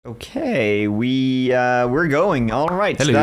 Okay, we're going. All right. Hello.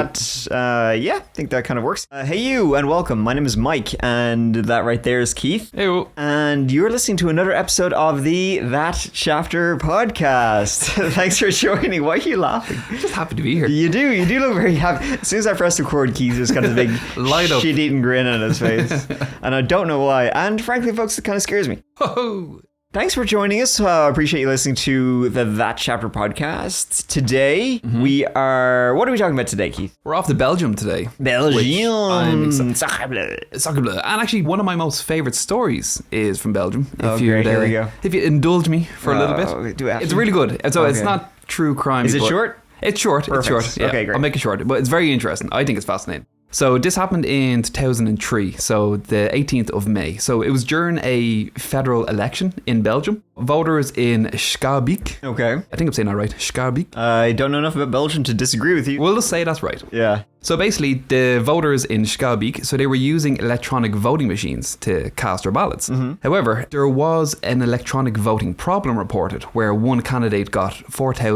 I think that kind of works. Hey you, and welcome. My name is Mike, and that right there is Keith. Hey. And you're listening to another episode of the That Chapter podcast. Thanks for joining. Why are you laughing? Just happy to be here. You do look very happy. As soon as I press record, Keith just got a big Light up. shit-eating grin on his face, and I don't know why. And frankly, folks, it kind of scares me. Whoa. Thanks for joining us. I appreciate you listening to the That Chapter podcast. Today, what are we talking about today, Keith? We're off to Belgium today. Belgium. Sacre bleu. And actually, one of my most favourite stories is from Belgium. Great. Here we go. If you indulge me for a little bit. Do we have It's to? really good. So Okay. It's not true crime. Is it short? It's short. Perfect. It's short. Yeah, Okay, great. I'll make it short. But it's very interesting. I think it's fascinating. So this happened in 2003, so the 18th of May. So it was during a federal election in Belgium. Voters in Scariest, Okay. I think I'm saying that right, Scariest. I don't know enough about Belgium to disagree with you. We'll just say that's right. Yeah. So basically, the voters in Scariest, so they were using electronic voting machines to cast their ballots. However, there was an electronic voting problem reported where one candidate got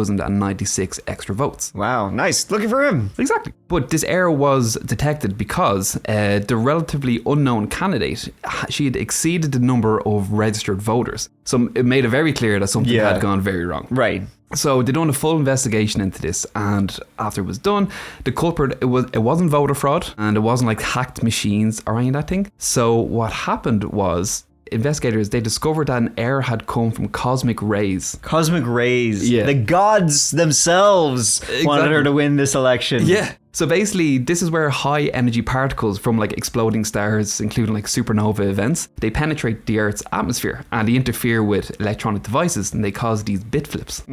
4,096 extra votes. Wow. Nice. Looking for him. Exactly. But this error was detected because the relatively unknown candidate, she had exceeded the number of registered voters. So it made it very clear that something Yeah. had gone very wrong. Right. So they done a full investigation into this, and after it was done, the culprit, it wasn't voter fraud, and it wasn't like hacked machines or any of that thing. So what happened was, investigators, they discovered that an error had come from cosmic rays. Cosmic rays. Yeah. The gods themselves wanted her Exactly. to win this election. Yeah. So basically, this is where high energy particles from like exploding stars, including like supernova events, they penetrate the Earth's atmosphere and they interfere with electronic devices and they cause these bit flips.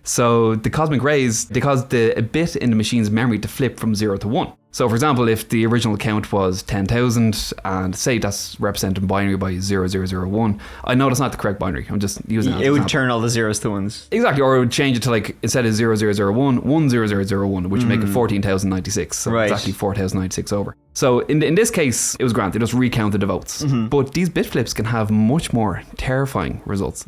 So the cosmic rays, they cause a bit in the machine's memory to flip from 0 to 1. So for example, if the original count was 10,000 and say that's represented in binary by 0001, I know that's not the correct binary. I'm just using that as It an would example. turn all the zeros to ones. Exactly, or it would change it to like, instead of 0001, 10001, which would make it 14,096. So Right. it's actually 4,096 over. So in this case, it was granted, they just recounted the votes. But these bit flips can have much more terrifying results.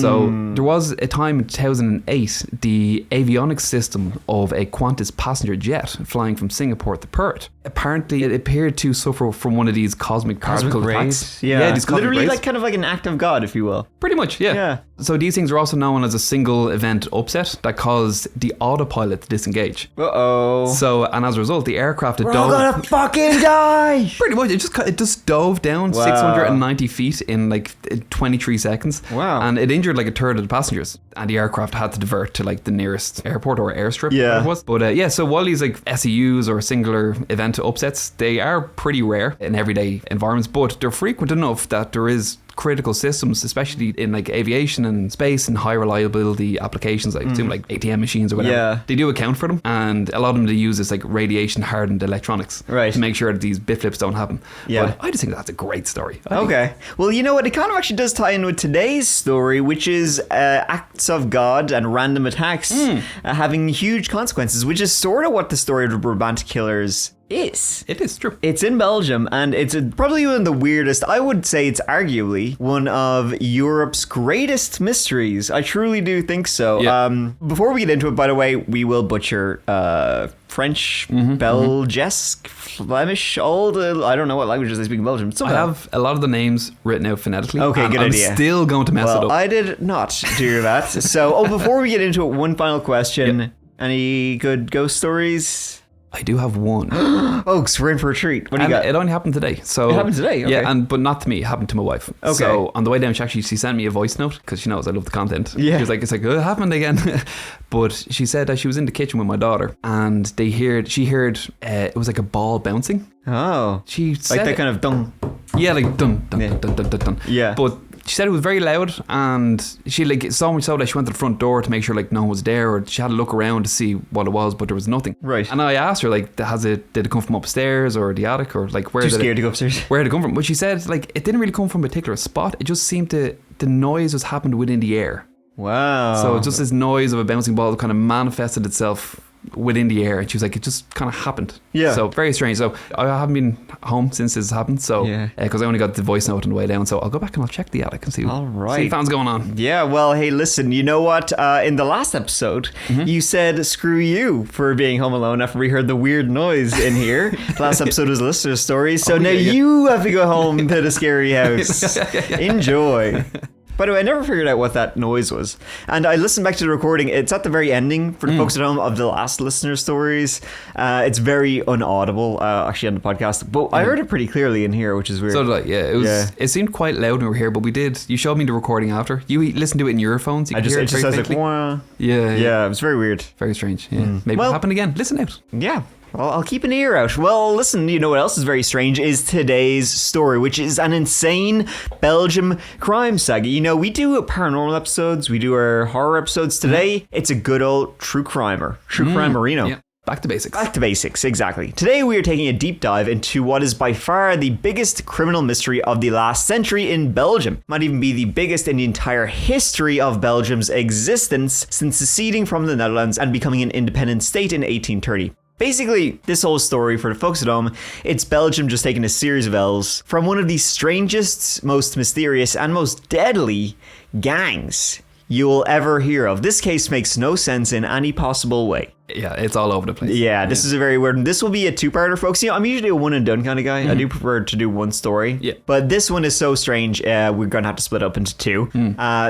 So there was a time in 2008, the avionics system of a Qantas passenger jet flying from Singapore to Perth, apparently it appeared to suffer from one of these cosmic particle attacks. Yeah. These cosmic Literally rays. like kind of like an act of God, if you will. Pretty much, yeah. Yeah. So these things are also known as a single event upset that caused the autopilot to disengage. Uh-oh. So, and as a result, the aircraft We're all gonna fucking die! pretty much, it just dove down Wow. 690 feet in like 23 seconds. Wow. And it injured like a third of the passengers. And the aircraft had to divert to like the nearest airport or airstrip. Yeah. whatever it was. But so while these like SEUs or singular event upsets, they are pretty rare in everyday environments, but they're frequent enough that there is critical systems, especially in like aviation and space and high reliability applications, like assume like ATM machines or whatever. Yeah. They do account for them, and a lot of them they use this like radiation hardened electronics Right. to make sure that these bit flips don't happen. Yeah. But I just think that's a great story. I think- Okay. Well, you know what? It kind of actually does tie in with today's story, which is acts of God and random attacks having huge consequences, which is sort of what the story of the Brabant killers is. It is true. It's in Belgium, and it's probably one of the weirdest. I would say it's arguably one of Europe's greatest mysteries. I truly do think so. Yeah. Before we get into it, by the way, we will butcher French, Belgesque, Flemish, all the... I don't know what languages they speak in Belgium. I Somehow. have a lot of the names written out phonetically. Okay, and good I'm idea. still going to mess it Well, up. I did not do that. So, before we get into it, one final question. Any good ghost stories? I do have one. Oh, so we're in for a treat. What do you And got? it only happened today. So It happened today? Okay. Yeah, but not to me. It happened to my wife. Okay. So on the way down, she sent me a voice note because she knows I love the content. Yeah. She was like, oh, it happened again. But she said that she was in the kitchen with my daughter and she heard it was like a ball bouncing. Oh. She said Like that kind of dung. yeah, like dun dun Yeah. dun dun dun dun. Yeah. But she said it was very loud, and she like so much so that she went to the front door to make sure like no one was there, or she had to look around to see what it was, but there was nothing. Right. And I asked her like, did it come from upstairs or the attic, or like where Too did scared to go upstairs. where did it come from? But she said like it didn't really come from a particular spot. It just seemed the noise just happened within the air. Wow. So just this noise of a bouncing ball kind of manifested itself within the air, and she was like, it just kind of happened. Yeah. So very strange. So I haven't been home since this happened. So because I only got the voice note on the way down, so I'll go back and I'll check the attic and see All right. see what's going on. Yeah, well, hey, listen, you know what? In the last episode, you said screw you for being home alone after we heard the weird noise in here. The last episode was listener stories, so now you have to go home to the scary house. Enjoy. By the way, I never figured out what that noise was. And I listened back to the recording. It's at the very ending for the folks at home of the last listener stories. It's very unaudible, actually, on the podcast. But I heard it pretty clearly in here, which is weird. So did I, yeah. It seemed quite loud when we were here, but you showed me the recording after. You listened to it in your earphones. It just sounds like, wah. Yeah, it was very weird. Very strange, yeah. Maybe it'll happen again. Listen out. Yeah. Well, I'll keep an ear out. Well, listen, you know what else is very strange is today's story, which is an insane Belgium crime saga. You know, we do paranormal episodes, we do our horror episodes. Today, it's a good old true crime-erino. Yeah. Back to basics. Back to basics, exactly. Today we are taking a deep dive into what is by far the biggest criminal mystery of the last century in Belgium. Might even be the biggest in the entire history of Belgium's existence since seceding from the Netherlands and becoming an independent state in 1830. Basically, this whole story, for the folks at home, it's Belgium just taking a series of L's from one of the strangest, most mysterious, and most deadly gangs you will ever hear of. This case makes no sense in any possible way. Yeah, it's all over the place. Yeah, this is a very weird one. This will be a two-parter, folks. You know, I'm usually a one and done kind of guy. I do prefer to do one story. Yeah. But this one is so strange, we're going to have to split up into two.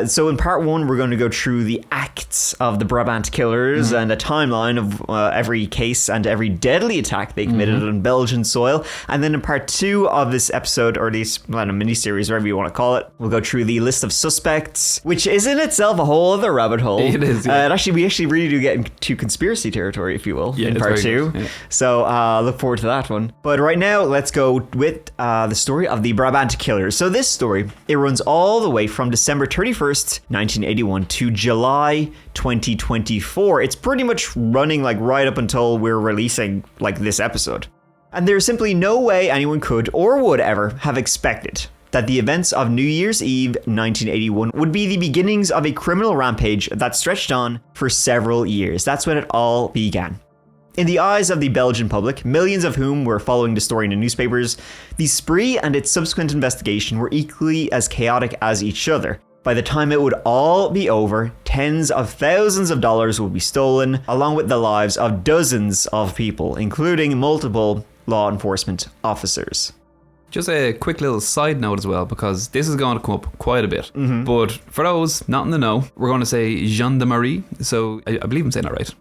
So in part one, we're going to go through the acts of the Brabant killers and a timeline of every case and every deadly attack they committed on Belgian soil. And then in part two of this episode, or this mini-series, whatever you want to call it, we'll go through the list of suspects, which is in itself a whole other rabbit hole. It is, yeah. And we actually really do get into conspiracy territory, if you will, in part two. Yeah. So look forward to that one. But right now, let's go with the story of the Brabant killers. So this story, it runs all the way from December 31st, 1981 to July 2024. It's pretty much running like right up until we're releasing like this episode. And there's simply no way anyone could or would ever have expected that the events of New Year's Eve 1981 would be the beginnings of a criminal rampage that stretched on for several years. That's when it all began. In the eyes of the Belgian public, millions of whom were following the story in the newspapers, the spree and its subsequent investigation were equally as chaotic as each other. By the time it would all be over, tens of thousands of dollars would be stolen, along with the lives of dozens of people, including multiple law enforcement officers. Just a quick little side note as well, because this is going to come up quite a bit. But for those not in the know, we're going to say gendarmerie. So I believe I'm saying that right.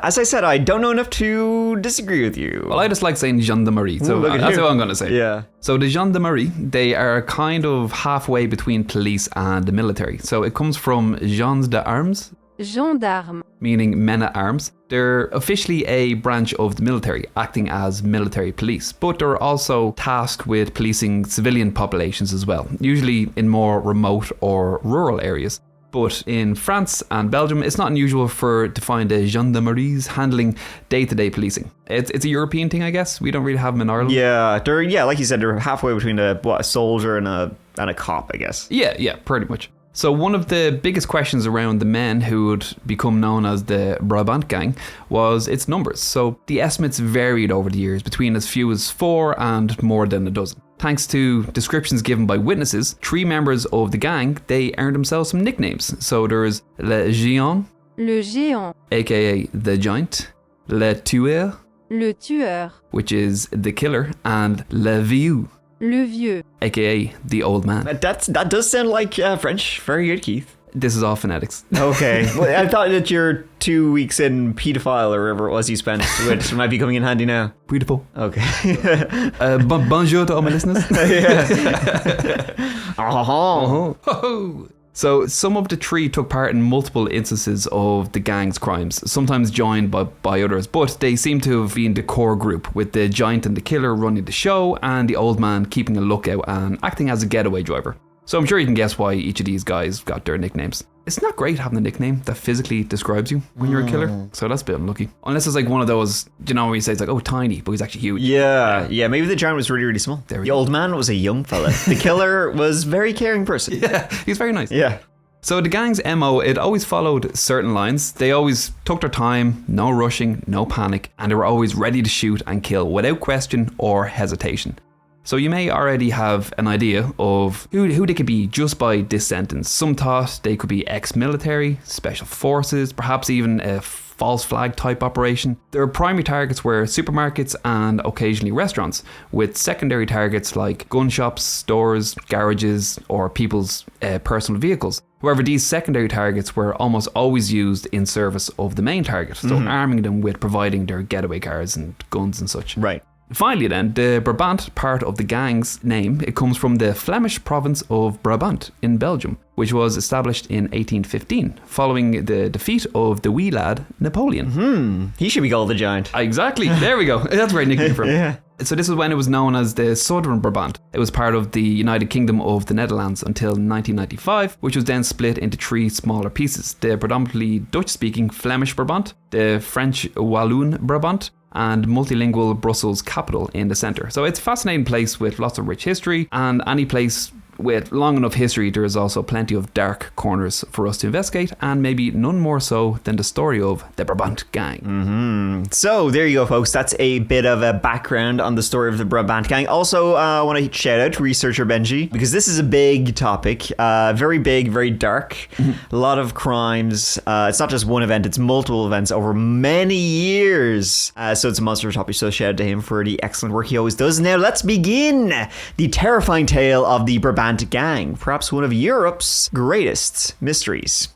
As I said, I don't know enough to disagree with you. Well, I just like saying gendarmerie, so that's what I'm going to say. Yeah. So the gendarmerie, they are kind of halfway between police and the military. So it comes from gens d'armes. Gendarme. Meaning men at arms. They're officially a branch of the military, acting as military police, but they're also tasked with policing civilian populations as well, usually in more remote or rural areas. But in France and Belgium, it's not unusual to find gendarmeries handling day-to-day policing. It's a European thing, I guess. We don't really have them in Ireland. Yeah, like you said, they're halfway between a soldier and a cop, I guess. Yeah, pretty much. So one of the biggest questions around the men who would become known as the Brabant Gang was its numbers. So the estimates varied over the years between as few as 4 and more than a dozen. Thanks to descriptions given by witnesses, 3 members of the gang, they earned themselves some nicknames. So there's Le Géant, aka the Giant, Le Tueur, which is the killer, and Le Vieux, Le Vieux, aka the old man. That does sound like French. Very good, Keith. This is all phonetics. Okay. Well, I thought that your 2 weeks in pedophile or whatever it was you spent, which might be coming in handy now. Beautiful. Okay. Bonjour to all my listeners. So some of the 3 took part in multiple instances of the gang's crimes, sometimes joined by others, but they seem to have been the core group, with the Giant and the killer running the show and the old man keeping a lookout and acting as a getaway driver. So I'm sure you can guess why each of these guys got their nicknames. It's not great having a nickname that physically describes you when you're a killer, so that's a bit unlucky. Unless it's like one of those, you know, where you say it's like, oh, tiny, but he's actually huge. Yeah, maybe the Giant was really, really small. The old man was a young fella. The killer was a very caring person. Yeah, he's very nice. Yeah. So the gang's MO, it always followed certain lines. They always took their time, no rushing, no panic, and they were always ready to shoot and kill without question or hesitation. So you may already have an idea of who they could be just by this sentence. Some thought they could be ex-military, special forces, perhaps even a false flag type operation. Their primary targets were supermarkets and occasionally restaurants, with secondary targets like gun shops, stores, garages, or people's personal vehicles. However, these secondary targets were almost always used in service of the main target, so arming them with providing their getaway cars and guns and such. Right. Finally then, the Brabant part of the gang's name, it comes from the Flemish province of Brabant in Belgium, which was established in 1815, following the defeat of the wee lad Napoleon. He should be called the Giant. Exactly, there we go. That's a great nickname for him. Yeah. So this is when it was known as the Southern Brabant. It was part of the United Kingdom of the Netherlands until 1995, which was then split into 3 smaller pieces: the predominantly Dutch-speaking Flemish Brabant, the French Walloon Brabant, and multilingual Brussels capital in the centre. So it's a fascinating place with lots of rich history, and any place with long enough history, there is also plenty of dark corners for us to investigate, and maybe none more so than the story of the Brabant Gang. So there you go, folks. That's a bit of a background on the story of the Brabant Gang. Also, I want to shout out to researcher Benji, because this is a big topic, very big, very dark, a lot of crimes. It's not just one event, it's multiple events over many years. So it's a monster topic, so shout out to him for the excellent work he always does. Now let's begin the terrifying tale of the Brabant Gang, perhaps one of Europe's greatest mysteries.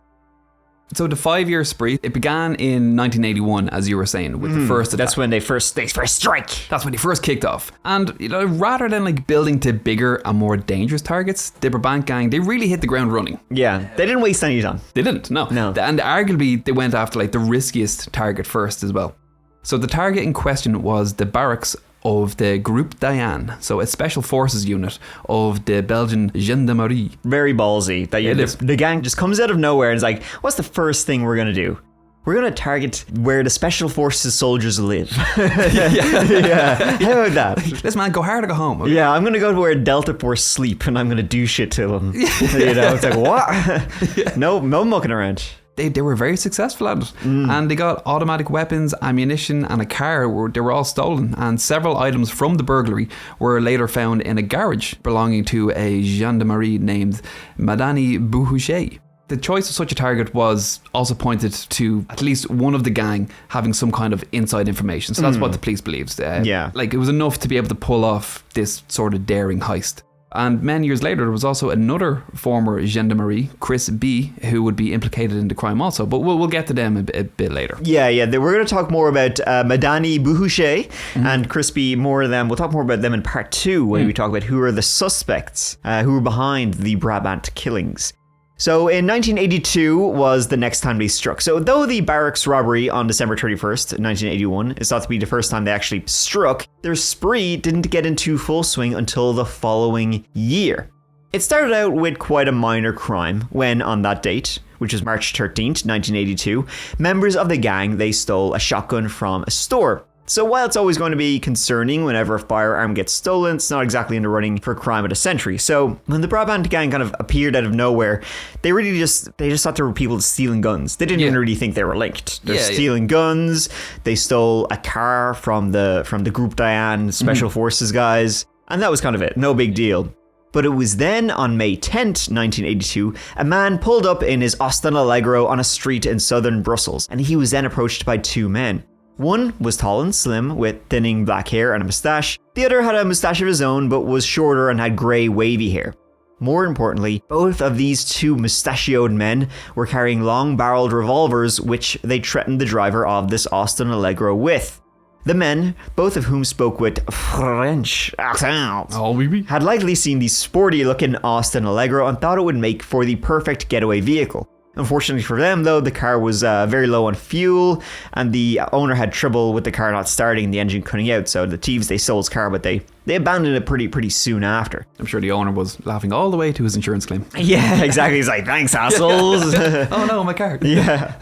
So the 5-year spree, it began in 1981, as you were saying, with the first attack. That's when they first strike. That's when they first kicked off. And rather than building to bigger and more dangerous targets, the Brabant Gang, they really hit the ground running. Yeah, they didn't waste any time. They didn't, no. And arguably they went after the riskiest target first as well. So the target in question was the barracks of the Groupe Diane, so a special forces unit of the Belgian Gendarmerie. Very ballsy. The gang just comes out of nowhere and is like, what's the first thing we're going to do? We're going to target where the special forces soldiers live. Yeah. How about that? Listen, man, go hard or go home. Okay? Yeah, I'm going to go to where Delta Force sleep and I'm going to do shit to them. It's like, what? No mucking around. They were very successful at it, and they got automatic weapons, ammunition, and a car. They were all stolen, and several items from the burglary were later found in a garage belonging to a gendarmerie named Madani Bouhouchet. The choice of such a target was also pointed to at least one of the gang having some kind of inside information. So that's what the police believes. It was enough to be able to pull off this sort of daring heist. And many years later, there was also another former gendarmerie, Chris B., who would be implicated in the crime also. But we'll get to them a bit later. Yeah. We're going to talk more about Madani Bouhouchet and Chris B. More of them. We'll talk more about them in part 2 when we talk about who are the suspects who were behind the Brabant killings. So in 1982 was the next time they struck. So though the barracks robbery on December 31st, 1981 is thought to be the first time they actually struck, their spree didn't get into full swing until the following year. It started out with quite a minor crime when on that date, which was March 13th, 1982, members of the gang, they stole a shotgun from a store. So while it's always going to be concerning whenever a firearm gets stolen, it's not exactly in the running for crime of the century. So when the Brabant Gang kind of appeared out of nowhere, they just thought there were people stealing guns. They didn't even really think they were linked. They're stealing guns. They stole a car from the Groupe Diane Special Forces guys, and that was kind of it. No big deal. But it was then on May 10th, 1982, a man pulled up in his Austin Allegro on a street in southern Brussels, and he was then approached by 2 men. One was tall and slim with thinning black hair and a moustache. The other had a moustache of his own but was shorter and had grey wavy hair. More importantly, both of these 2 mustachioed men were carrying long-barreled revolvers which they threatened the driver of this Austin Allegro with. The men, both of whom spoke with French accents, had likely seen the sporty-looking Austin Allegro and thought it would make for the perfect getaway vehicle. Unfortunately for them, though, the car was very low on fuel, and the owner had trouble with the car not starting and the engine cutting out. So the thieves, they stole his car, but they abandoned it pretty soon after. I'm sure the owner was laughing all the way to his insurance claim. Yeah, exactly. He's like, thanks, assholes. Oh no, my car. Yeah.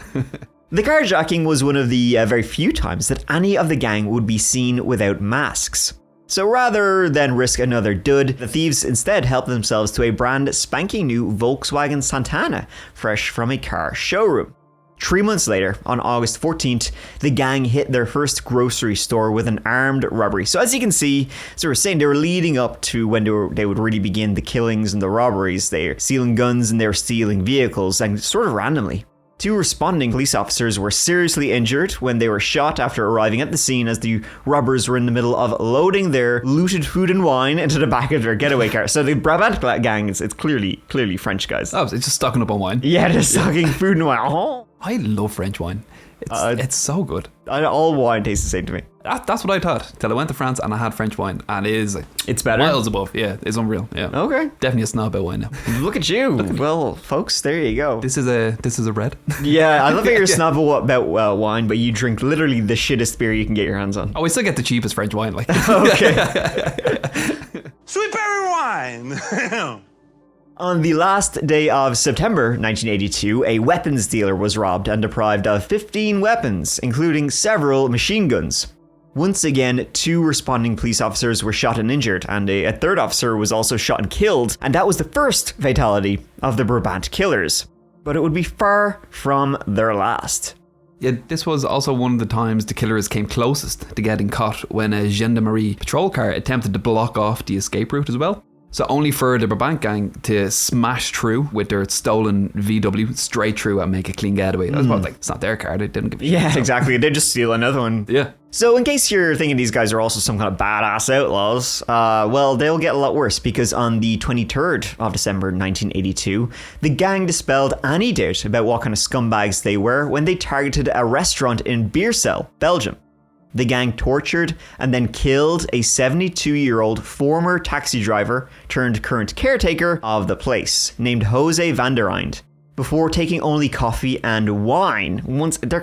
The carjacking was one of the very few times that any of the gang would be seen without masks. So rather than risk another dud, the thieves instead helped themselves to a brand spanking new Volkswagen Santana, fresh from a car showroom. 3 months later, on August 14th, the gang hit their first grocery store with an armed robbery. So as you can see, as I was saying, they were leading up to when they would really begin the killings and the robberies. They were stealing guns and they were stealing vehicles, and sort of randomly. 2 responding police officers were seriously injured when they were shot after arriving at the scene as the robbers were in the middle of loading their looted food and wine into the back of their getaway car. So the Brabant Gang, it's clearly French guys. Oh, it's just stocking up on wine. Yeah, they're stocking food and wine. Oh. I love French wine. It's so good. All wine tastes the same to me. That's what I thought till I went to France and I had French wine, and it's better. Miles above. Yeah, it's unreal. Yeah. Okay. Definitely a snob about wine now. Look at you. Well, folks, there you go. This is a red. Yeah, I love that you're a snob about wine, but you drink literally the shittest beer you can get your hands on. Oh, we still get the cheapest French wine, like. Okay. Sweet berry wine. On the last day of September 1982, a weapons dealer was robbed and deprived of 15 weapons, including several machine guns. Once again, 2 responding police officers were shot and injured, and a third officer was also shot and killed, and that was the first fatality of the Brabant killers. But it would be far from their last. Yeah, this was also one of the times the killers came closest to getting caught when a gendarmerie patrol car attempted to block off the escape route as well. So only for the Brabant Gang to smash through with their stolen VW straight through and make a clean getaway. That was about it's not their car, they didn't give a shit. Yeah, exactly. They just steal another one. Yeah. So in case you're thinking these guys are also some kind of badass outlaws, well, they'll get a lot worse, because on the 23rd of December 1982, the gang dispelled any doubt about what kind of scumbags they were when they targeted a restaurant in Beersel, Belgium. The gang tortured and then killed a 72-year-old former taxi driver turned current caretaker of the place, named Jose Vandersteen, before taking only coffee and wine. Once they're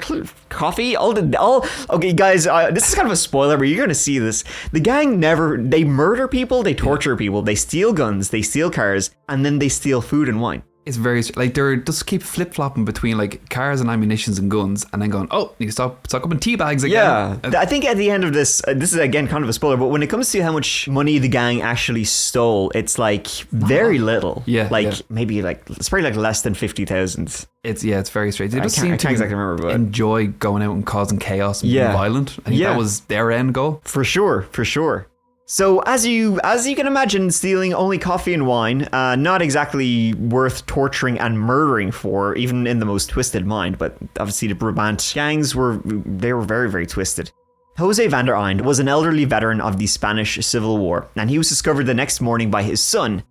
coffee, okay, guys, this is kind of a spoiler, but you're gonna see this. The gang they murder people, they torture people, they steal guns, they steal cars, and then they steal food and wine. It's very, like, they're just keep flip-flopping between, like, cars and ammunitions and guns, and then going, oh, you stock up in tea bags again. Yeah, I think at the end of this is again kind of a spoiler, but when it comes to how much money the gang actually stole, it's like very little. Yeah, maybe like it's probably like less than 50,000. It's very strange. They I just can't seem to exactly remember, but enjoy going out and causing chaos and being violent. I think that was their end goal. For sure. So as you can imagine, stealing only coffee and wine, not exactly worth torturing and murdering for, even in the most twisted mind. But obviously the Brabant gangs were very, very twisted. Jose Vandersteen was an elderly veteran of the Spanish Civil War, and he was discovered the next morning by his son.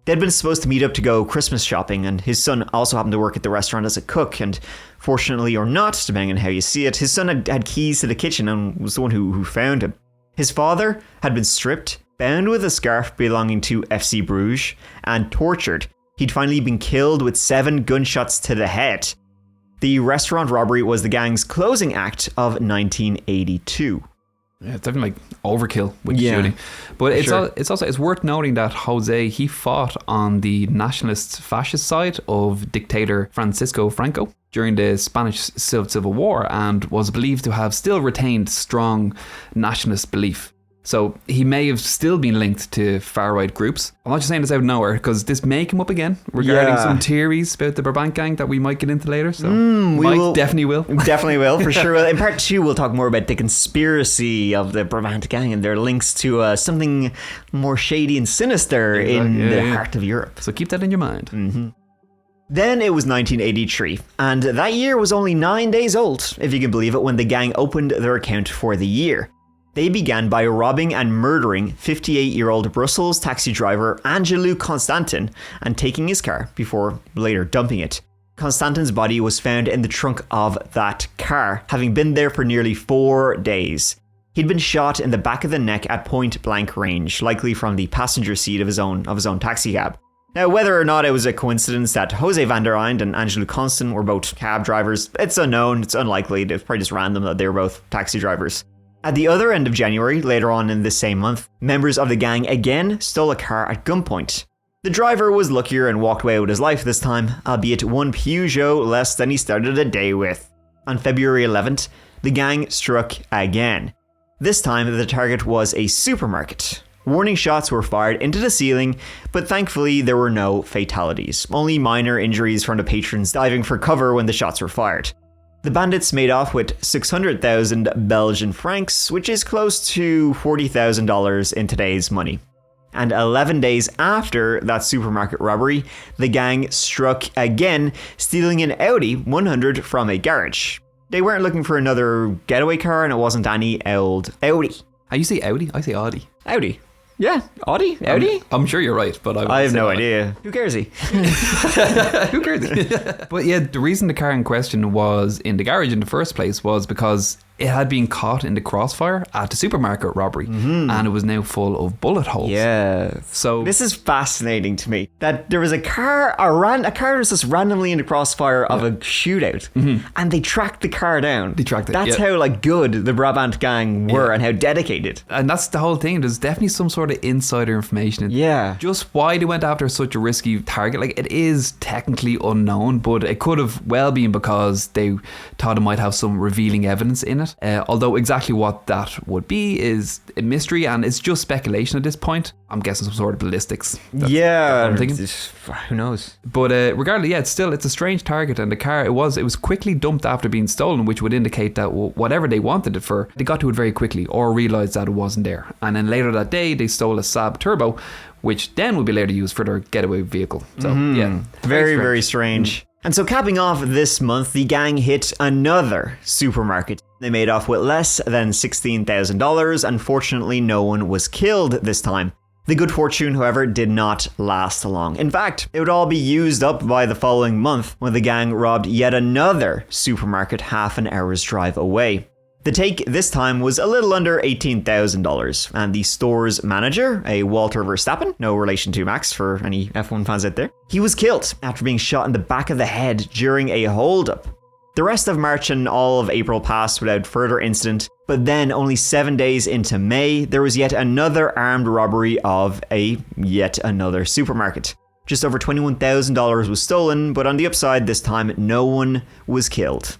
They'd been supposed to meet up to go Christmas shopping, and his son also happened to work at the restaurant as a cook, and fortunately or not, depending on how you see it, his son had keys to the kitchen and was the one who found him. His father had been stripped, bound with a scarf belonging to FC Bruges, and tortured. He'd finally been killed with 7 gunshots to the head. The restaurant robbery was the gang's closing act of 1982. Yeah, it's definitely like overkill with shooting. But it's worth noting that Jose, he fought on the nationalist fascist side of dictator Francisco Franco during the Spanish Civil War, and was believed to have still retained strong nationalist belief. So he may have still been linked to far-right groups. I'm not just saying this out of nowhere, because this may come up again regarding some theories about the Brabant Gang that we might get into later. So definitely will. Definitely will, for sure. In part 2, we'll talk more about the conspiracy of the Brabant Gang and their links to something more shady and sinister in the heart of Europe. So keep that in your mind. Mm-hmm. Then it was 1983, and that year was only 9 days old, if you can believe it, when the gang opened their account for the year. They began by robbing and murdering 58-year-old Brussels taxi driver Angelou Constantin and taking his car before later dumping it. Constantin's body was found in the trunk of that car, having been there for nearly 4 days. He'd been shot in the back of the neck at point blank range, likely from the passenger seat of his own taxi cab. Now, whether or not it was a coincidence that Jose Vandersteen and Angelou Constantin were both cab drivers, it's unknown, it's unlikely, it's probably just random that they were both taxi drivers. At the other end of January, later on in this same month, members of the gang again stole a car at gunpoint. The driver was luckier and walked away with his life this time, albeit 1 Peugeot less than he started the day with. On February 11th, the gang struck again. This time, the target was a supermarket. Warning shots were fired into the ceiling, but thankfully there were no fatalities, only minor injuries from the patrons diving for cover when the shots were fired. The bandits made off with 600,000 Belgian francs, which is close to $40,000 in today's money. And 11 days after that supermarket robbery, the gang struck again, stealing an Audi 100 from a garage. They weren't looking for another getaway car, and it wasn't any old Audi. You say Audi? I say Audi. Audi. Yeah, Audi? Audi? I'm sure you're right, but I have no idea. Who cares? Who cares? But yeah, the reason the car in question was in the garage in the first place was because it had been caught in the crossfire at the supermarket robbery, and it was now full of bullet holes. Yeah. So this is fascinating to me, that there was a car was just randomly in the crossfire of a shootout, and they tracked the car down. That's how good the Brabant Gang were and how dedicated. And that's the whole thing. There's definitely some sort of insider information. Yeah. Just why they went after such a risky target. It is technically unknown, but it could have well been because they thought it might have some revealing evidence in it. Although exactly what that would be is a mystery, and it's just speculation at this point. I'm guessing some sort of ballistics. That's what I'm thinking. Who knows? But regardless, it's a strange target, and the car it was quickly dumped after being stolen, which would indicate that whatever they wanted it for, they got to it very quickly or realised that it wasn't there. And then later that day, they stole a Saab Turbo, which then would be later used for their getaway vehicle. So yeah, very strange. And so capping off this month, the gang hit another supermarket. They made off with less than $16,000, and fortunately no one was killed this time. The good fortune, however, did not last long. In fact, it would all be used up by the following month when the gang robbed yet another supermarket half an hour's drive away. The take this time was a little under $18,000, and the store's manager, a Walter Verstappen, no relation to Max for any F1 fans out there, he was killed after being shot in the back of the head during a holdup. The rest of March and all of April passed without further incident, but then only 7 days into May, there was yet another armed robbery of yet another supermarket. Just over $21,000 was stolen, but on the upside this time, no one was killed.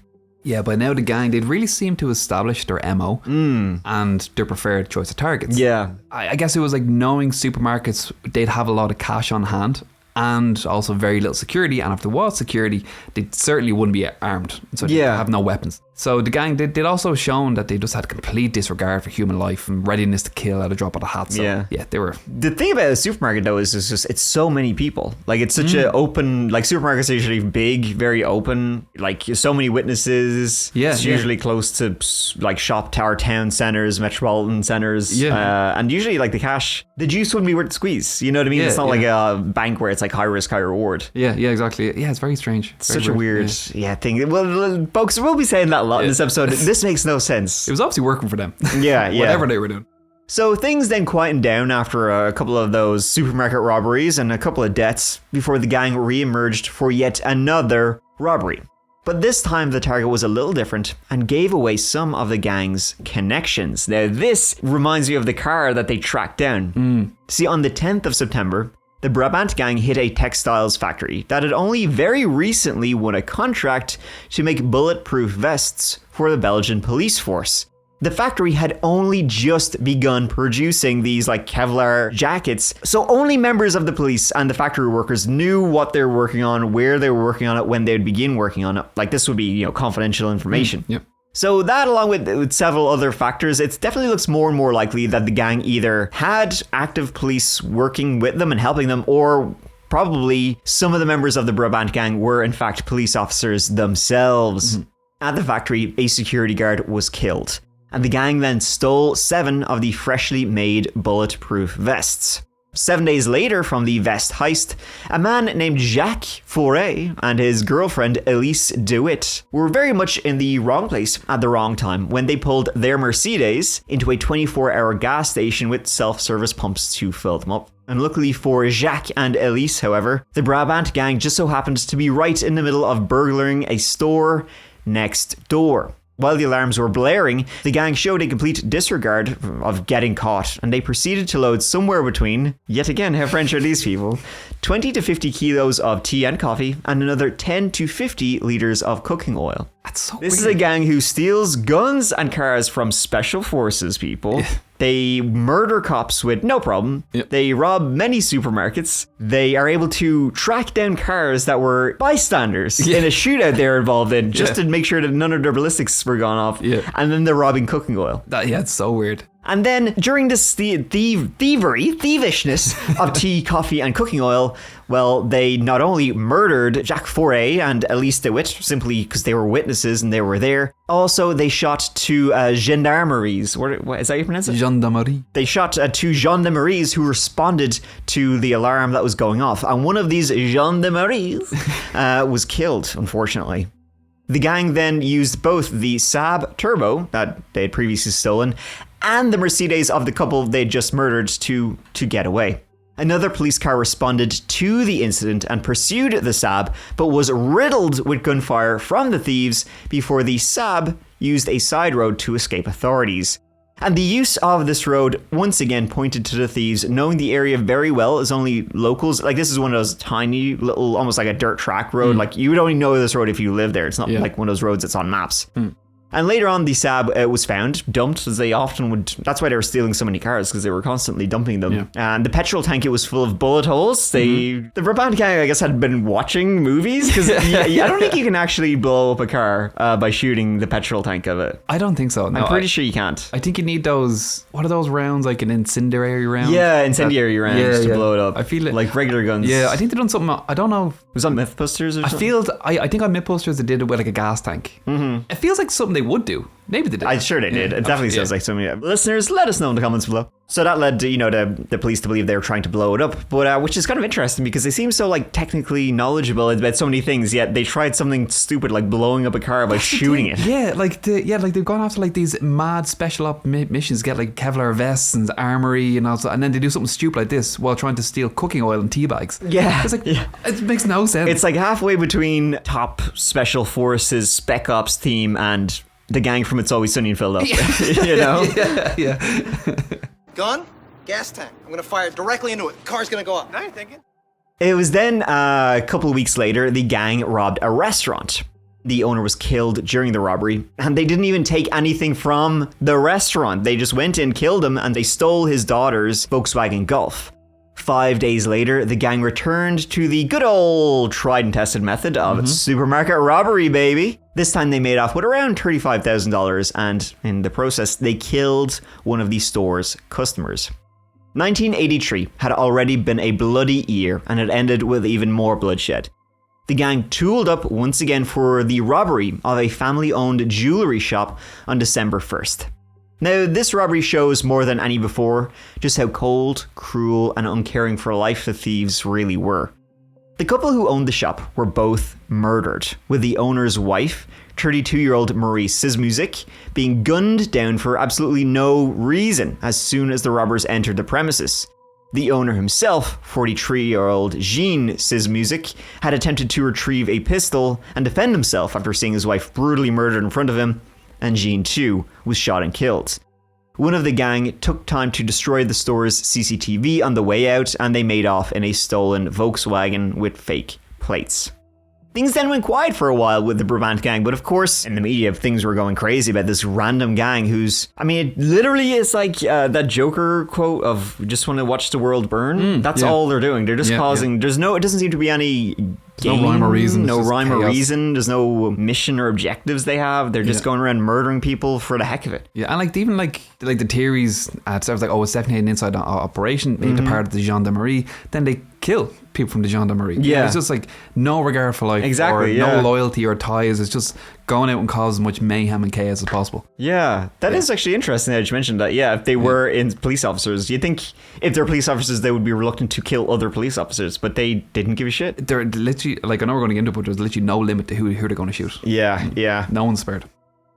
Yeah, by now the gang, they'd really seemed to establish their MO and their preferred choice of targets. Yeah. I guess it was knowing supermarkets, they'd have a lot of cash on hand and also very little security. And if there was security, they certainly wouldn't be armed. So they'd have no weapons. So the gang, they'd also shown that they just had complete disregard for human life and readiness to kill at a drop of a hat. So yeah, they were... The thing about a supermarket though is just it's so many people. It's such an open... supermarkets are usually big, very open. So many witnesses. Yeah. It's usually close to shop tower town centers, metropolitan centers. Yeah. And usually the cash, the juice wouldn't be worth the squeeze. You know what I mean? Yeah, it's not like a bank where it's high risk, high reward. Yeah, exactly. Yeah, it's very strange. Such a weird thing. Well, folks, we'll be saying that a lot in this episode. This makes no sense. It was obviously working for them. Yeah. Whatever they were doing. So things then quietened down after a couple of those supermarket robberies and a couple of deaths before the gang re-emerged for yet another robbery. But this time the target was a little different and gave away some of the gang's connections. Now this reminds me of the car that they tracked down. See, on the 10th of September, the Brabant Gang hit a textiles factory that had only very recently won a contract to make bulletproof vests for the Belgian police force. The factory had only just begun producing these Kevlar jackets, so only members of the police and the factory workers knew what they were working on, where they were working on it, when they would begin working on it. This would be, confidential information. Yep. So that, along with several other factors, it definitely looks more and more likely that the gang either had active police working with them and helping them, or probably some of the members of the Brabant Gang were in fact police officers themselves. At the factory, a security guard was killed, and the gang then stole 7 of the freshly made bulletproof vests. 7 days later from the vest heist, a man named Jacques Fauré and his girlfriend Elise DeWitt were very much in the wrong place at the wrong time when they pulled their Mercedes into a 24-hour gas station with self-service pumps to fill them up. And luckily for Jacques and Elise, however, the Brabant Gang just so happened to be right in the middle of burglaring a store next door. While the alarms were blaring, the gang showed a complete disregard of getting caught, and they proceeded to load somewhere between, yet again, how French are these people, 20 to 50 kilos of tea and coffee, and another 10 to 50 litres of cooking oil. That's so This weird. is a gang who steals guns and cars from special forces people. They murder cops with no problem. Yep. They rob many supermarkets. They are able to track down cars that were bystanders in a shootout they're involved in just to make sure that none of their ballistics were gone off. Yeah. And then they're robbing cooking oil. It's so weird. And then during this thievishness of tea, coffee, and cooking oil, well, they not only murdered Jacques Foray and Elise DeWitt simply because they were witnesses and they were there. Also, they shot two gendarmeries. What is that how you pronounce it? Gendarmerie. They shot two gendarmeries who responded to the alarm that was going off. And one of these gendarmeries was killed, unfortunately. The gang then used both the Saab Turbo that they had previously stolen and the Mercedes of the couple they'd just murdered to get away. Another police car responded to the incident and pursued the Saab, but was riddled with gunfire from the thieves before the Saab used a side road to escape authorities. And the use of this road once again pointed to the thieves knowing the area very well as only locals. Like, this is one of those tiny little, almost like a dirt track road. Like, you would only know this road if you live there. It's not like one of those roads that's on maps. And later on, the Saab was found, dumped, as they often would. That's why they were stealing so many cars, because they were constantly dumping them. Yeah. And the petrol tank, it was full of bullet holes. The Brabant Gang, I guess, had been watching movies, because I don't think you can actually blow up a car by shooting the petrol tank of it. I don't think so. No, I'm pretty sure you can't. I think you need those. What are those rounds? Like an incendiary round? Yeah, incendiary rounds to blow it up. I feel it. Like regular guns. Yeah, I think they've done something. I don't know. Was that Mythbusters or something? I think on Mythbusters they did it with like a gas tank. Mm-hmm. It feels like something they would do. Maybe they did. I'm sure they did. It definitely sounds like something. Listeners, let us know in the comments below. So that led to, the police to believe they were trying to blow it up, but which is kind of interesting because they seem so like technically knowledgeable about so many things, yet they tried something stupid like blowing up a car by shooting it. Yeah, like they've gone after like these mad special op missions, get like Kevlar vests and armory and also, and then they do something stupid like this while trying to steal cooking oil and tea bags. Yeah, it's like it makes no sense. It's like halfway between top special forces spec ops team and the gang from It's Always Sunny in Philadelphia. Yeah. Gun, gas tank. I'm gonna fire it directly into it. Car's gonna go up. Now you're thinking. It was then a couple of weeks later, the gang robbed a restaurant. The owner was killed during the robbery, and they didn't even take anything from the restaurant. They just went in, killed him, and they stole his daughter's Volkswagen Golf. 5 days later, the gang returned to the good old tried and tested method of supermarket robbery, baby. This time they made off with around $35,000, and in the process, they killed one of the store's customers. 1983 had already been a bloody year, and it ended with even more bloodshed. The gang tooled up once again for the robbery of a family-owned jewelry shop on December 1st. Now, this robbery shows more than any before just how cold, cruel, and uncaring for life the thieves really were. The couple who owned the shop were both murdered, with the owner's wife, 32-year-old Marie Sismuzik, being gunned down for absolutely no reason as soon as the robbers entered the premises. The owner himself, 43-year-old Jean Sismuzik, had attempted to retrieve a pistol and defend himself after seeing his wife brutally murdered in front of him, and Jean too was shot and killed. One of the gang took time to destroy the store's CCTV on the way out, and they made off in a stolen Volkswagen with fake plates. Things then went quiet for a while with the Brabant Gang, but of course, in the media, things were going crazy about this random gang who's, it literally is like that Joker quote of just want to watch the world burn. That's all they're doing. They're just causing, it doesn't seem to be any game, no rhyme or reason. No rhyme or chaos. reason. There's no mission or objectives they have. They're just going around murdering people for the heck of it. Yeah, and even the theories at start was like, oh, it's definitely an inside operation, made a part of the gendarmerie. Then they kill people from the gendarmerie. Yeah. It's just like no regard for life, exactly, or no loyalty or ties. It's just going out and cause as much mayhem and chaos as possible. Yeah, that is actually interesting that you mentioned that. Yeah, if they were in police officers, you'd think if they're police officers, they would be reluctant to kill other police officers, but they didn't give a shit. They're literally, like, I know we're going to get into it, but there's literally no limit to who they're going to shoot. Yeah. No one's spared.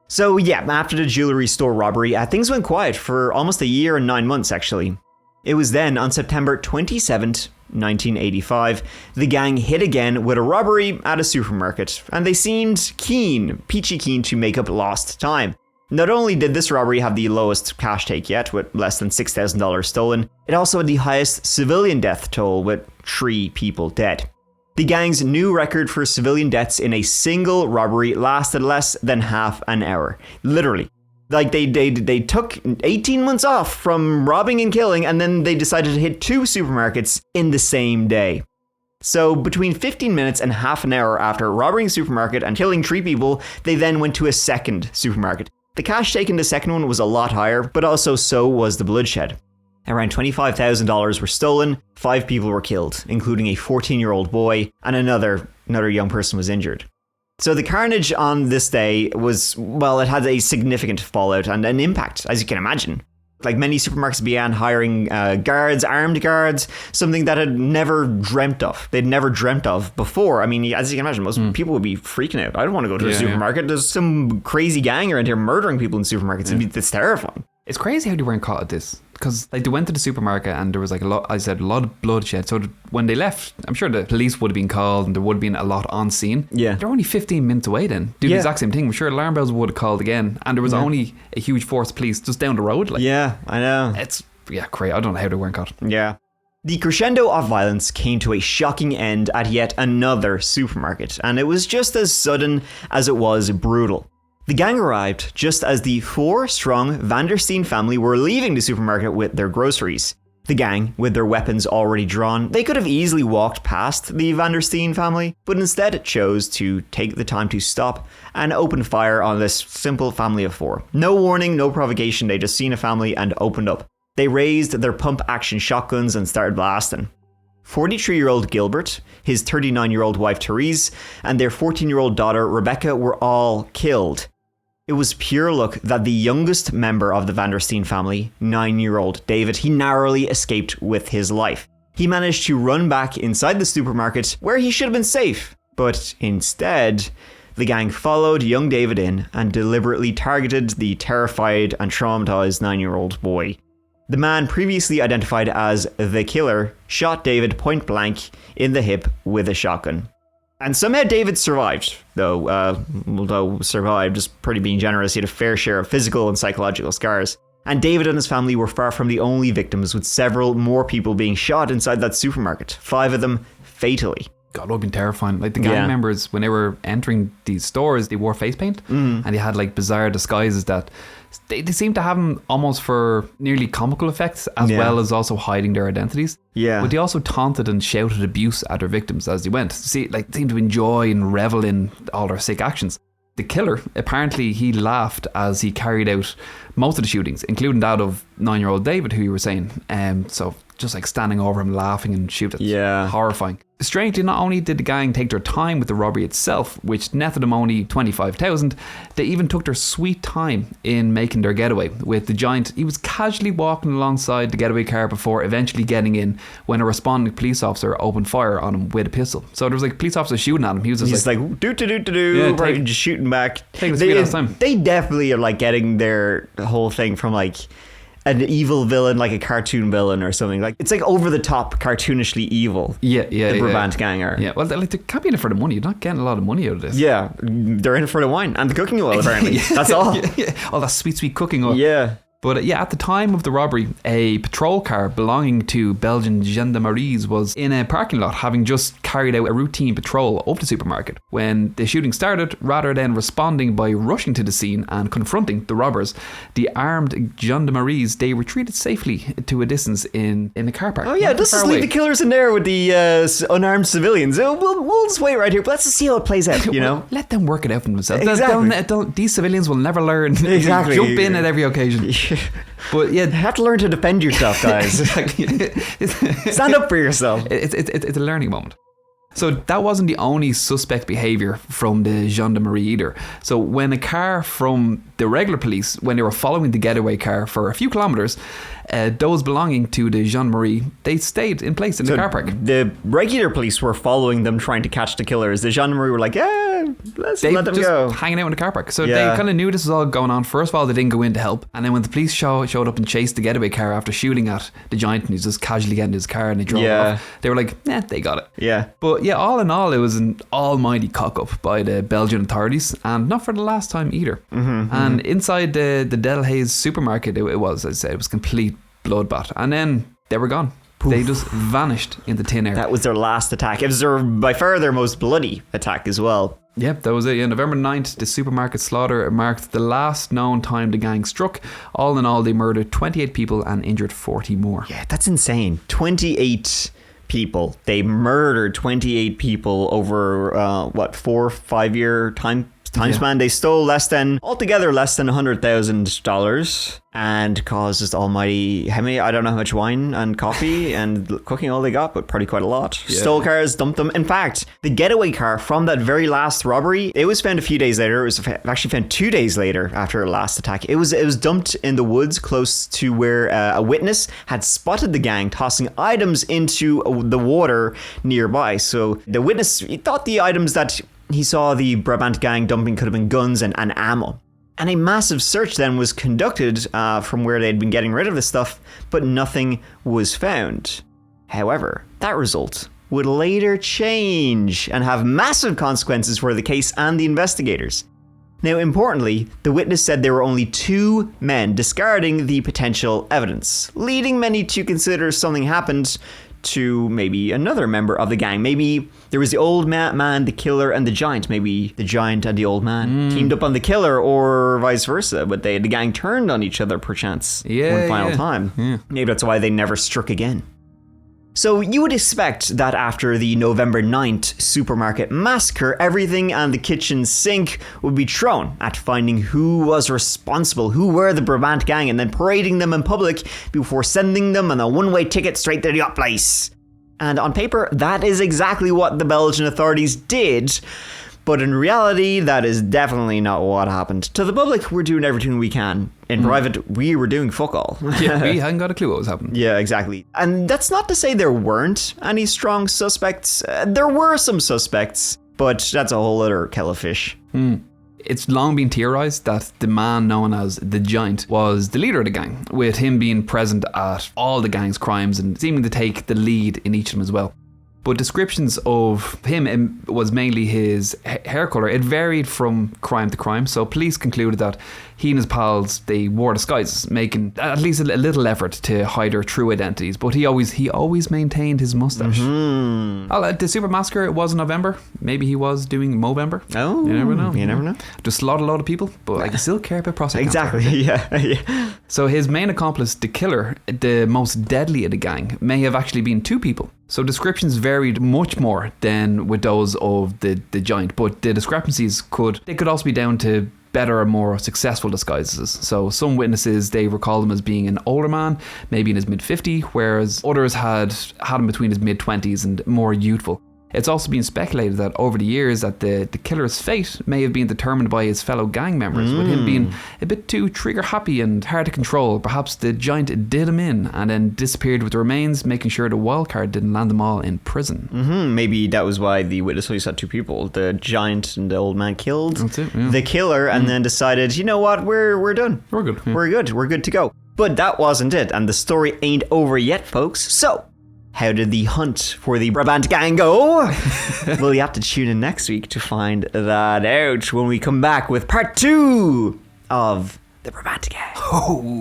So yeah, after the jewelry store robbery, things went quiet for almost a year and 9 months, actually. It was then, on September 27th, 1985, the gang hit again with a robbery at a supermarket, and they seemed peachy keen to make up lost time. Not only did this robbery have the lowest cash take yet, with less than $6,000 stolen, it also had the highest civilian death toll, with 3 people dead. The gang's new record for civilian deaths in a single robbery lasted less than half an hour. Literally. Like, they took 18 months off from robbing and killing, and then they decided to hit 2 supermarkets in the same day. So between 15 minutes and half an hour after robbing a supermarket and killing 3 people, they then went to a second supermarket. The cash take in the second one was a lot higher, but also so was the bloodshed. Around $25,000 were stolen, 5 people were killed, including a 14-year-old boy, and another young person was injured. So the carnage on this day was, well, it had a significant fallout and an impact, as you can imagine. Like, many supermarkets began hiring guards, armed guards, something that had never dreamt of. They'd never dreamt of before. I mean, as you can imagine, most people would be freaking out. I don't want to go to a supermarket. Yeah. There's some crazy gang around here murdering people in supermarkets. It's terrifying. It's crazy how they weren't caught at this. Because they went to the supermarket and there was a lot of bloodshed. So when they left, I'm sure the police would have been called and there would have been a lot on scene. Yeah. They're only 15 minutes away then. Do the exact same thing. I'm sure alarm bells would have called again. And there was only a huge force of police just down the road. Like, yeah, I know. It's, crazy. I don't know how they weren't caught. Yeah. The crescendo of violence came to a shocking end at yet another supermarket. And it was just as sudden as it was brutal. The gang arrived just as the 4-strong Vandersteen family were leaving the supermarket with their groceries. The gang, with their weapons already drawn, they could have easily walked past the Vandersteen family, but instead chose to take the time to stop and open fire on this simple family of 4. No warning, no provocation, they just seen a family and opened up. They raised their pump-action shotguns and started blasting. 43-year-old Gilbert, his 39-year-old wife Therese, and their 14-year-old daughter Rebecca were all killed. It was pure luck that the youngest member of the Vandersteen family, 9-year-old David, he narrowly escaped with his life. He managed to run back inside the supermarket where he should have been safe, but instead, the gang followed young David in and deliberately targeted the terrified and traumatized 9-year-old boy. The man previously identified as the killer shot David point blank in the hip with a shotgun. And somehow David survived, although survived is pretty being generous. He had a fair share of physical and psychological scars. And David and his family were far from the only victims, with several more people being shot inside that supermarket, 5 of them fatally. God, it would have been terrifying. Like, the gang members, when they were entering these stores, they wore face paint and they had like bizarre disguises that they seemed to have them almost for nearly comical effects, as well as also hiding their identities. Yeah. But they also taunted and shouted abuse at their victims as they went. See, like, they seemed to enjoy and revel in all their sick actions. The killer, apparently he laughed as he carried out most of the shootings, including that of 9-year-old David, who you were saying. So just like standing over him, laughing and shooting. Yeah. Horrifying. Strangely, not only did the gang take their time with the robbery itself, which netted them only $25,000, they even took their sweet time in making their getaway. With the giant, he was casually walking alongside the getaway car before eventually getting in when a responding police officer opened fire on him with a pistol. So there was like police officers shooting at him. He was just like do just shooting back. They definitely are like getting their whole thing from like an evil villain, like a cartoon villain or something. Like, it's like over the top, cartoonishly evil. The Brabant Gang are. Yeah, well, they can't be in it for the money. You're not getting a lot of money out of this. Yeah, they're in it for the wine and the cooking oil, apparently. That's all. All that sweet cooking oil. Yeah. But at the time of the robbery, a patrol car belonging to Belgian gendarmeries was in a parking lot, having just carried out a routine patrol of the supermarket. When the shooting started, rather than responding by rushing to the scene and confronting the robbers, the armed gendarmeries, they retreated safely to a distance in the car park. Oh yeah, let's just leave the killers in there with the unarmed civilians. We'll just wait right here, but let's just see how it plays out, you know? Let them work it out for themselves. Exactly. These civilians will never learn. Exactly. Jump in at every occasion. But yeah, you have to learn to defend yourself, guys. Stand up for yourself. It's a learning moment. So that wasn't the only suspect behaviour from the gendarmerie either. So when a car from the regular police, when they were following the getaway car for a few kilometres, those belonging to the gendarmerie, they stayed in place in the car park. The regular police were following them, trying to catch the killers. The gendarmerie were like, let's They let them just go. hanging out in the car park. So they Yeah. kind of knew this was all going on. First of all, they didn't go in to help. And then when the police showed up and chased the getaway car after shooting at the giant and he's just casually getting his car and they drove off, they were like, they got it. Yeah. But yeah, all in all, it was an almighty cock-up by the Belgian authorities, and not for the last time either. And inside the Delhaize supermarket, it was, as I said, it was complete bloodbath. And then they were gone. They just vanished into thin air. That was their last attack. It was by far their most bloody attack as well. Yep, that was it. Yeah, November 9th, the supermarket slaughter marked the last known time the gang struck. All in all, they murdered 28 people and injured 40 more. Yeah, that's insane. 28 people. They murdered 28 people over, 4 or 5 year time span. They stole altogether less than $100,000 and caused this almighty, I don't know how much wine and coffee and cooking all they got, but probably quite a lot. Yeah. Stole cars, dumped them. In fact, the getaway car from that very last robbery, it was found a few days later. It was actually found 2 days later after the last attack. It was dumped in the woods close to where a witness had spotted the gang tossing items into the water nearby. So the witness thought the items that he saw the Brabant Gang dumping could have been guns and ammo. And a massive search then was conducted from where they'd been getting rid of the stuff, but nothing was found. However, that result would later change and have massive consequences for the case and the investigators. Now, importantly, the witness said there were only 2 men discarding the potential evidence, leading many to consider something happened to maybe another member of the gang. Maybe there was the old man, the killer, and the giant. Maybe the giant and the old man teamed up on the killer, or vice versa. But the gang turned on each other, perchance, one final time. Yeah. Maybe that's why they never struck again. So you would expect that after the November 9th supermarket massacre, everything and the kitchen sink would be thrown at finding who was responsible, who were the Brabant Gang, and then parading them in public before sending them on a one-way ticket straight to the up place. And on paper, that is exactly what the Belgian authorities did. But in reality, that is definitely not what happened. To the public, we're doing everything we can. In private, we were doing fuck all. Yeah, we hadn't got a clue what was happening. Yeah, exactly. And that's not to say there weren't any strong suspects. There were some suspects, but that's a whole other kettle of fish. It's long been theorized that the man known as the Giant was the leader of the gang, with him being present at all the gang's crimes and seeming to take the lead in each of them as well. But descriptions of him was mainly his hair colour. It varied from crime to crime, so police concluded that he and his pals, they wore disguises, making at least a little effort to hide their true identities. But he always maintained his moustache. The super massacre, it was in November. Maybe he was doing Movember. Oh, you never know. You never know. Just slaughtered a lot of people, but I can still care about prostate Exactly. cancer. Yeah. So his main accomplice, the killer, the most deadly of the gang, may have actually been 2 people. So descriptions varied much more than with those of the Giant, but the discrepancies could also be down to better or more successful disguises. So some witnesses, they recall him as being an older man, maybe in his mid-50s, whereas others had him between his mid-20s and more youthful. It's also been speculated that over the years that the killer's fate may have been determined by his fellow gang members, with him being a bit too trigger happy and hard to control. Perhaps the Giant did him in and then disappeared with the remains, making sure the wild card didn't land them all in prison. Maybe that was why the witness only saw 2 people. The Giant and the old man killed Yeah. the killer and then decided, you know what, we're done. We're good. Yeah. We're good to go. But that wasn't it, and the story ain't over yet, folks. So, how did the hunt for the Brabant Gang go? Well, you have to tune in next week to find that out when we come back with part 2 of the Brabant Gang.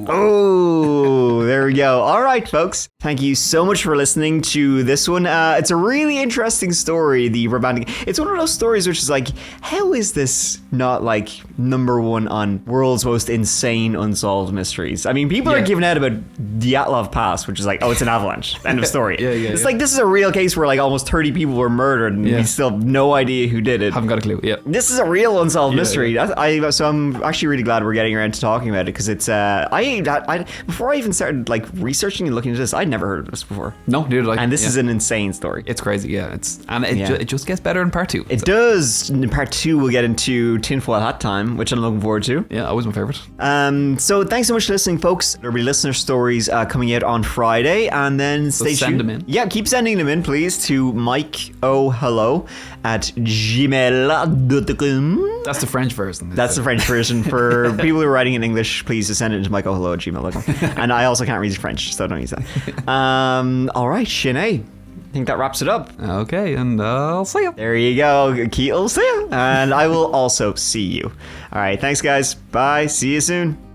Oh, there we go. All right, folks. Thank you so much for listening to this one. It's a really interesting story, the Brabant Gang. It's one of those stories which is like, how is this not like #1 on world's most insane unsolved mysteries? I mean, people are giving out about Dyatlov Pass, which is like, oh, it's an avalanche. End of story. It's like, this is a real case where like almost 30 people were murdered and we still have no idea who did it. Haven't got a clue. Yeah. This is a real unsolved mystery. So I'm actually really glad we're getting around to talking talking about it because it's before I even started like researching and looking into this, I'd never heard of this before. No, dude. Like, And this is an insane story. It's crazy. Yeah. It just gets better in part 2. It does. In part 2, we'll get into tinfoil hat time, which I'm looking forward to. Yeah, always my favorite. So thanks so much for listening, folks. There'll be listener stories coming out on Friday, and then stay tuned. Send them in. Yeah, keep sending them in, please, to mikeohhello@gmail.com. That's the French version. That's the French version. For people who are writing in English, please just send it to mikeohhello@gmail.com. And I also can't read French, so don't use that. All right, Sinead. I think that wraps it up. Okay, and I'll see you. There you go. Keith will see you. And I will also see you. All right, thanks, guys. Bye. See you soon.